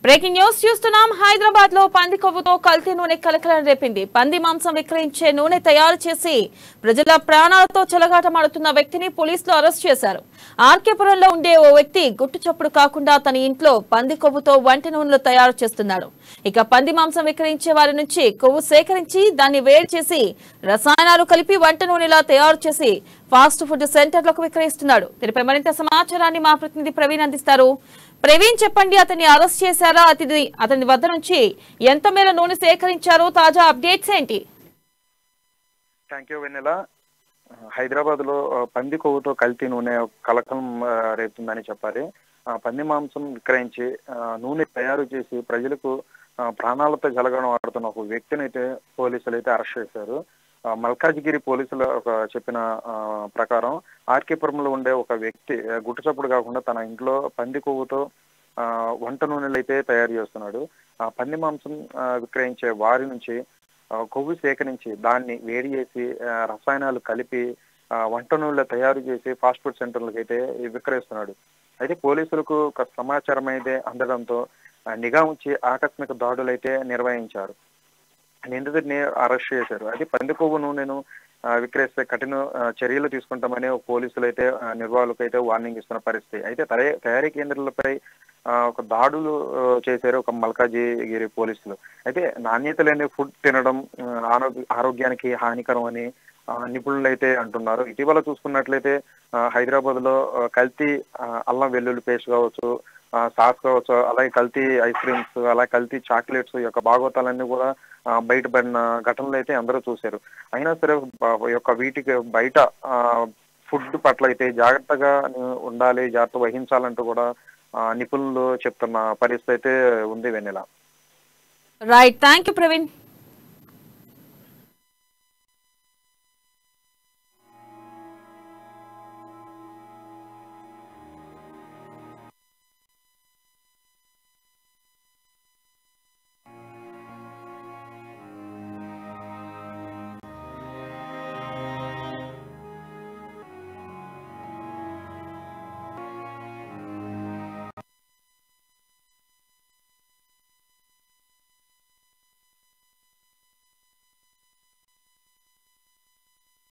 Breaking news చూస్తున్నాం. హైదరాబాద్ లో పంది కొవ్వుతో కల్తీ నూనె కలకలం రేపింది. పంది మాంసం విక్రయించే నూనె తయారు చేసి ప్రజల ప్రాణాలతో చెలగాటమాడుతున్న వ్యక్తిని పోలీసులు అరెస్ట్ చేశారు. ఆర్కేపురంలో ఉండే ఓ వ్యక్తి గుట్టు చప్పుడు కాకుండా తన ఇంట్లో పంది కొవ్వుతో వంట నూనెలు తయారు చేస్తున్నాడు. ఇక పంది మాంసం విక్రయించే వారి నుంచి కొవ్వు సేకరించి దాన్ని వేడి చేసి రసాయనాలు కలిపి వంట నూనెలా తయారు చేసి ఫాస్ట్ ఫుడ్ సెంటర్లకు విక్రయిస్తున్నాడు. దీనిపై మరింత సమాచారాన్ని మా ప్రతినిధి ప్రవీణ్ అందిస్తారు. ప్రవీణ్, చెప్పండి, అతన్ని అరెస్ట్ చేశారా? అతని వద్ద నుంచి ఎంత మేర నూనె సేకరించారో తాజా అప్డేట్స్ ఏంటి? థ్యాంక్ యూ వెన్నెల. హైదరాబాద్ లో పంది కొవ్వుతో కల్తీ నూనె కలకలం రేపుతుందని చెప్పాలి. పంది మాంసం విక్రయించి నూనె తయారు చేసి ప్రజలకు ప్రాణాలతో జలగడం ఆడుతున్న ఒక వ్యక్తిని అయితే పోలీసులు అయితే అరెస్ట్ చేశారు. మల్కాజ్గిరి పోలీసులు చెప్పిన ప్రకారం ఆర్కేపురంలో ఉండే ఒక వ్యక్తి గుట్టు చప్పుడు కాకుండా తన ఇంట్లో పంది కొవ్వుతో వంట నూనెలు అయితే తయారు చేస్తున్నాడు. పంది మాంసం విక్రయించే వారి నుంచి కొవ్వు సేకరించి దాన్ని వేడి చేసి రసాయనాలు కలిపి వంట నూనెలు తయారు చేసి ఫాస్ట్ ఫుడ్ సెంటర్లకు అయితే విక్రయిస్తున్నాడు. అయితే పోలీసులకు ఒక సమాచారం అయితే అందడంతో నిఘా ఉంచి ఆకస్మిక దాడులు అయితే నిర్వహించారు. నిందితుడిని అరెస్ట్ చేశారు. అది పంది కొవ్వు నూనెను విక్రయిస్తే కఠిన చర్యలు తీసుకుంటామని పోలీసులు అయితే నిర్వాహకులకు అయితే వార్నింగ్ ఇస్తున్న పరిస్థితి. అయితే తయారీ కేంద్రాలపై ఒక దాడులు చేశారు ఒక మల్కాజిగిరి పోలీసులు. అయితే నాణ్యత లేని ఫుడ్ తినడం ఆరోగ్యానికి హానికరం అని నిపుణులు అయితే అంటున్నారు. ఇటీవల చూసుకున్నట్లయితే హైదరాబాద్ లో కల్తీ అల్లం వెల్లుల్లి పేస్ట్ కావచ్చు, సాస్ కావచ్చు, అలాగే కల్తీ ఐస్ క్రీమ్స్, అలాగే కల్తీ చాక్లెట్స్ యొక్క భాగవతాలన్నీ కూడా బయటపడిన ఘటనలు అయితే అందరూ చూశారు. అయినా సరే వీటికి బయట ఫుడ్ పట్ల అయితే జాగ్రత్తగా ఉండాలి, జాగ్రత్త వహించాలంటూ కూడా నిపుణులు చెప్తున్న పరిస్థితి అయితే ఉంది Vennela. Right, thank you Praveen.